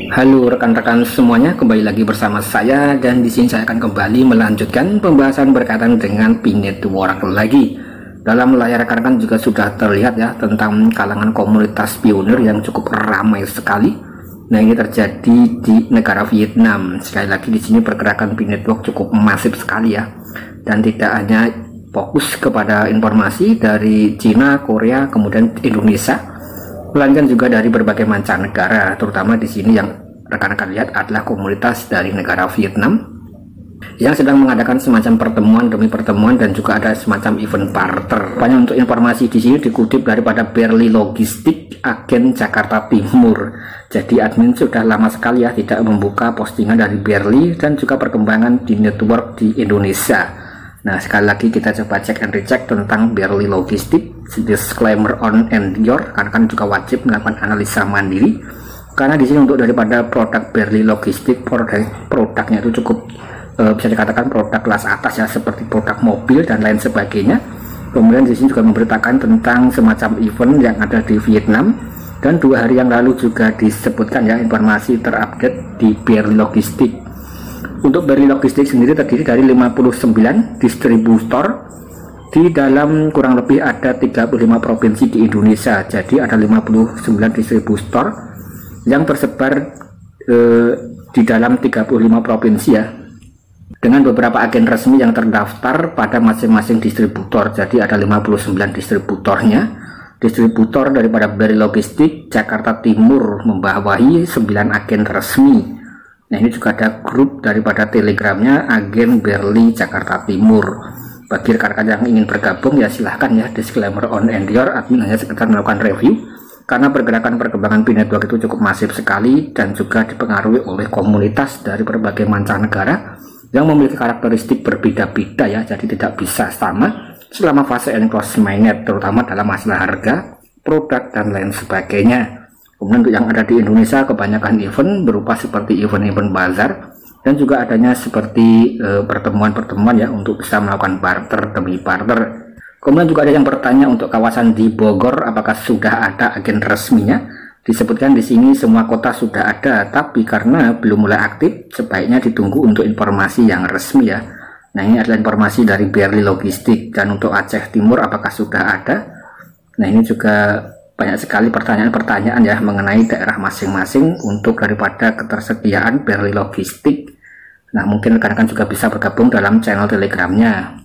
Halo rekan-rekan semuanya, kembali lagi bersama saya dan di sini saya akan kembali melanjutkan pembahasan berkaitan dengan Pi Network lagi. Dalam layar rekan-rekan juga sudah terlihat ya tentang kalangan komunitas pionir yang cukup ramai sekali. Nah, ini terjadi di negara Vietnam. Sekali lagi di sini pergerakan Pi Network cukup masif sekali ya. Dan tidak hanya fokus kepada informasi dari Cina, Korea, kemudian Indonesia, melainkan juga dari berbagai mancanegara, terutama di sini yang rekan-rekan lihat adalah komunitas dari negara Vietnam yang sedang mengadakan semacam pertemuan demi pertemuan dan juga ada semacam event barter. Banyak untuk informasi di sini dikutip daripada Berli Logistik, agen Jakarta Timur. Jadi admin sudah lama sekali ya tidak membuka postingan dari Berli dan juga perkembangan di network di Indonesia. Nah, sekali lagi kita coba cek and recheck tentang Berli Logistik. Disclaimer on endure, karena kan juga wajib melakukan analisa mandiri. Karena di sini untuk daripada produk Berli Logistik, produknya itu cukup bisa dikatakan produk kelas atas ya, seperti produk mobil dan lain sebagainya. Kemudian di sini juga memberitakan tentang semacam event yang ada di Vietnam, dan 2 hari yang lalu juga disebutkan ya informasi terupdate di Berli Logistik. Untuk Berli Logistik sendiri terdiri dari 59 distributor di dalam kurang lebih ada 35 provinsi di Indonesia. Jadi ada 59 distributor yang tersebar di dalam 35 provinsi ya, dengan beberapa agen resmi yang terdaftar pada masing-masing distributor. Jadi ada 59 distributornya. Distributor daripada Berli Logistik Jakarta Timur membawahi 9 agen resmi. Nah, ini juga ada grup daripada telegramnya agen Berli Jakarta Timur. Bagi rekan-rekan yang ingin bergabung ya silahkan ya, disclaimer on endure, admin hanya sekedar melakukan review karena pergerakan perkembangan Pi Network itu cukup masif sekali dan juga dipengaruhi oleh komunitas dari berbagai mancanegara yang memiliki karakteristik berbeda-beda ya, jadi tidak bisa sama selama fase enclose mainnet, terutama dalam masalah harga, produk dan lain sebagainya. Kemudian untuk yang ada di Indonesia kebanyakan event berupa seperti event-event bazar dan juga adanya seperti pertemuan-pertemuan ya untuk bisa melakukan barter demi barter. Kemudian juga ada yang bertanya untuk kawasan di Bogor apakah sudah ada agen resminya. Disebutkan di sini semua kota sudah ada, tapi karena belum mulai aktif sebaiknya ditunggu untuk informasi yang resmi ya. Nah, ini adalah informasi dari Berli Logistik. Dan untuk Aceh Timur apakah sudah ada? Nah, ini juga banyak sekali pertanyaan-pertanyaan ya mengenai daerah masing-masing untuk daripada ketersediaan Berli Logistik. Nah, mungkin rekan-rekan juga bisa bergabung dalam channel telegramnya.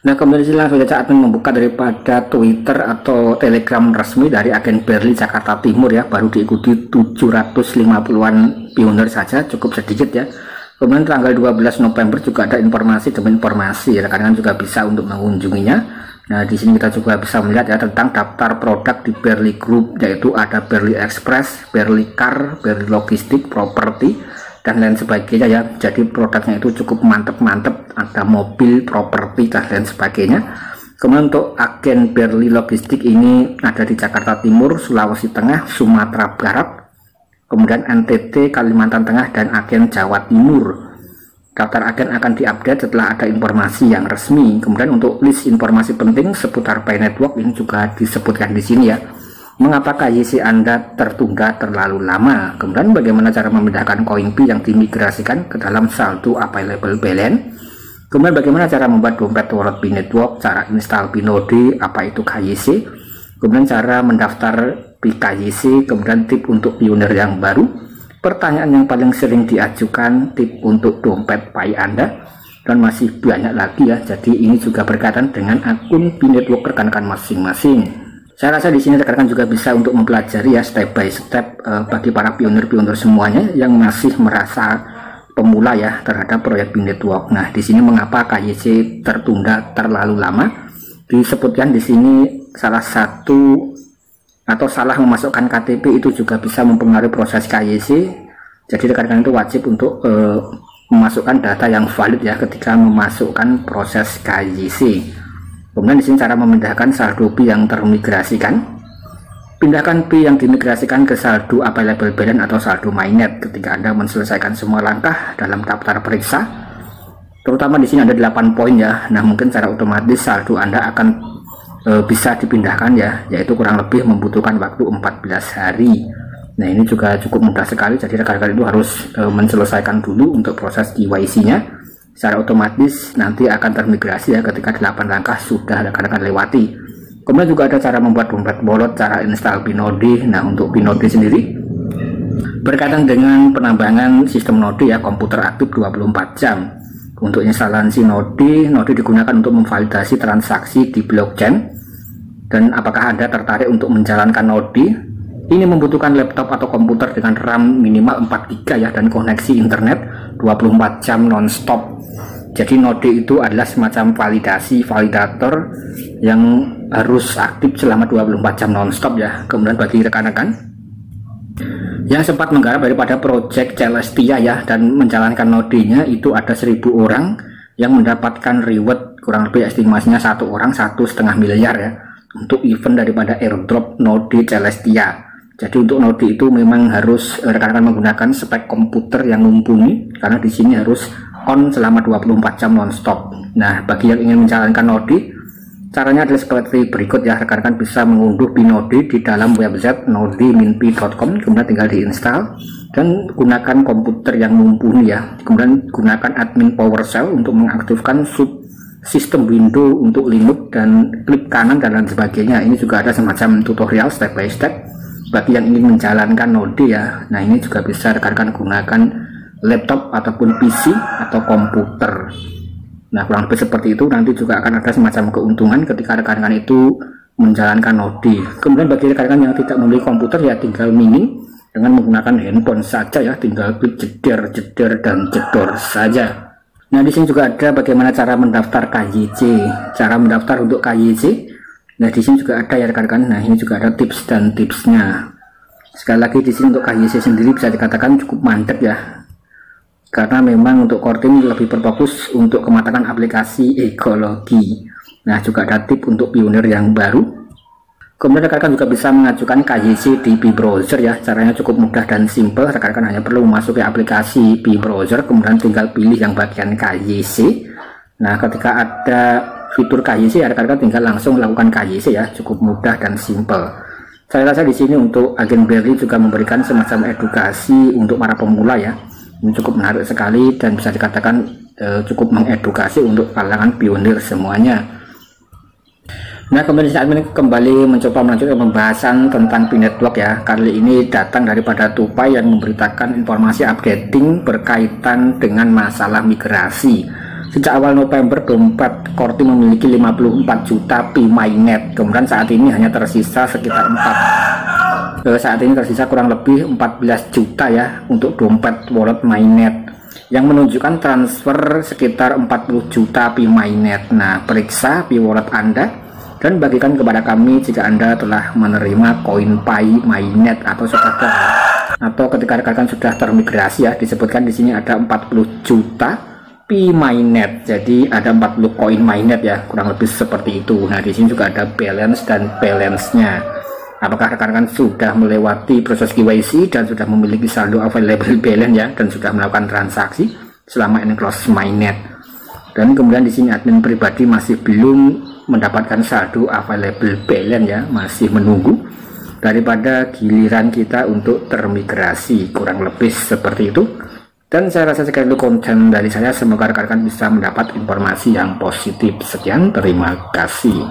Nah, kemudian langsung saja admin membuka daripada Twitter atau Telegram resmi dari agen Berli Jakarta Timur ya, baru diikuti 750-an pionir saja, cukup sedikit ya. Kemudian tanggal 12 November juga ada informasi demi informasi, rekan-rekan juga bisa untuk mengunjunginya. Nah, di sini kita juga bisa melihat ya tentang daftar produk di Berli Group, yaitu ada Berli Express, Berli Car, Berli Logistik, Property, dan lain sebagainya ya. Jadi produknya itu cukup mantep-mantep, ada mobil, properti, dan lain sebagainya. Kemudian untuk agen Berli Logistik ini ada di Jakarta Timur, Sulawesi Tengah, Sumatera Barat, kemudian NTT, Kalimantan Tengah, dan agen Jawa Timur. Daftar agen akan diupdate setelah ada informasi yang resmi. Kemudian untuk list informasi penting seputar Pi Network ini juga disebutkan di sini ya. Mengapa KYC Anda tertunda terlalu lama? Kemudian bagaimana cara memindahkan koin Pi yang dimigrasikan ke dalam saldo available balance? Kemudian bagaimana cara membuat dompet wallet Pi Network, cara install Pinode, apa itu KYC? Kemudian cara mendaftar Pi KYC, kemudian tip untuk pionir yang baru. Pertanyaan yang paling sering diajukan, tip untuk dompet Pi Anda, dan masih banyak lagi ya. Jadi ini juga berkaitan dengan akun Pi Network rekan-rekan masing-masing. Saya rasa di sini rekan-rekan juga bisa untuk mempelajari ya step by step bagi para pionir-pionir semuanya yang masih merasa pemula ya terhadap proyek Pi Network. Nah, di sini mengapa KYC tertunda terlalu lama? Disebutkan di sini salah satu atau salah memasukkan KTP itu juga bisa mempengaruhi proses KYC. Jadi rekan-rekan itu wajib untuk memasukkan data yang valid ya ketika memasukkan proses KYC. Kemudian di sini cara memindahkan saldo Pi yang termigrasikan. Pindahkan Pi yang dimigrasikan ke saldo available balance atau saldo mainnet ketika Anda menyelesaikan semua langkah dalam daftar periksa. Terutama di sini ada 8 poin ya. Nah, mungkin secara otomatis saldo Anda akan bisa dipindahkan ya, yaitu kurang lebih membutuhkan waktu 14 hari. Nah ini juga cukup mudah sekali, jadi rekan-rekan itu harus menyelesaikan dulu untuk proses KYC-nya. Secara otomatis nanti akan termigrasi ya ketika 8 langkah sudah rekan-rekan lewati. Kemudian juga ada cara membuat dompet wallet, cara install Pinode. Nah untuk Pinode sendiri berkaitan dengan penambangan sistem Node ya, komputer aktif 24 jam. Untuk instalasi Node digunakan untuk memvalidasi transaksi di blockchain. Dan apakah Anda tertarik untuk menjalankan Node? Ini membutuhkan laptop atau komputer dengan RAM minimal 4 GB ya, dan koneksi internet 24 jam non-stop. Jadi Node itu adalah semacam validator yang harus aktif selama 24 jam non-stop ya. Kemudian bagi rekan-rekan yang sempat menggarap daripada project Celestia ya dan menjalankan Node-nya, itu ada 1000 orang yang mendapatkan reward kurang lebih estimasinya 1 orang 1,5 miliar ya untuk event daripada airdrop Node Celestia. Jadi untuk Node itu memang harus rekan-rekan menggunakan spek komputer yang mumpuni, karena di sini harus on selama 24 jam non-stop. Nah, bagi yang ingin menjalankan Node, caranya adalah seperti berikut ya. Rekan-rekan bisa mengunduh Pinode di dalam website nodeminpi.com, kemudian tinggal diinstal dan gunakan komputer yang mumpuni ya. Kemudian gunakan admin PowerShell untuk mengaktifkan subsistem Windows untuk Linux dan klik kanan dan lain sebagainya. Ini juga ada semacam tutorial step by step bagi yang ingin menjalankan Node ya. Nah ini juga bisa rekan-rekan gunakan laptop ataupun PC atau komputer. Nah kurang lebih seperti itu. Nanti juga akan ada semacam keuntungan ketika rekan-rekan itu menjalankan Node. Kemudian bagi rekan-rekan yang tidak memiliki komputer ya tinggal mining dengan menggunakan handphone saja ya, tinggal klik jeder dan jedor saja. Nah di sini juga ada bagaimana cara mendaftar KYC, cara mendaftar untuk KYC. Nah di sini juga ada ya rekan-rekan. Nah ini juga ada tips dan tipsnya. Sekali lagi di sini untuk KYC sendiri bisa dikatakan cukup mantep ya, karena memang untuk core team lebih berfokus untuk kematangan aplikasi ekologi. Nah juga ada tip untuk pionir yang baru. Kemudian rekan-rekan juga bisa mengajukan KYC di P-Browser ya. Caranya cukup mudah dan simple. Rekan-rekan hanya perlu memasuki aplikasi P-Browser, kemudian tinggal pilih yang bagian KYC. Nah ketika ada fitur KYC ya rekan-rekan tinggal langsung melakukan KYC ya, cukup mudah dan simple. Saya rasa di sini untuk agen BRI juga memberikan semacam edukasi untuk para pemula ya. Ini cukup menarik sekali dan bisa dikatakan cukup mengedukasi untuk kalangan pionir semuanya. Nah kemudian saat ini kembali mencoba melanjutkan pembahasan tentang P-Network ya. Kali ini datang daripada Tupai yang memberitakan informasi updating berkaitan dengan masalah migrasi. Sejak awal November, dompet core team memiliki 54 juta P-Mainnet. Kemudian saat ini hanya tersisa sekitar kurang lebih 14 juta ya untuk dompet wallet Mainnet, yang menunjukkan transfer sekitar 40 juta P-Mainnet. Nah, periksa P-Wallet Anda dan bagikan kepada kami jika Anda telah menerima koin Pi Mainnet atau ketika rekan-rekan sudah termigrasi ya. Disebutkan di sini ada 40 juta P-Mainnet, jadi ada 40 koin Mainnet ya, kurang lebih seperti itu. Nah di sini juga ada balance dan balance-nya. Apakah rekan-rekan sudah melewati proses KYC dan sudah memiliki saldo available balance ya, dan sudah melakukan transaksi selama enclose Mainnet. Dan kemudian di sini admin pribadi masih belum mendapatkan saldo available balance ya, masih menunggu daripada giliran kita untuk termigrasi, kurang lebih seperti itu. Dan saya rasa sekian itu konten dari saya, semoga rekan-rekan bisa mendapat informasi yang positif. Sekian, terima kasih.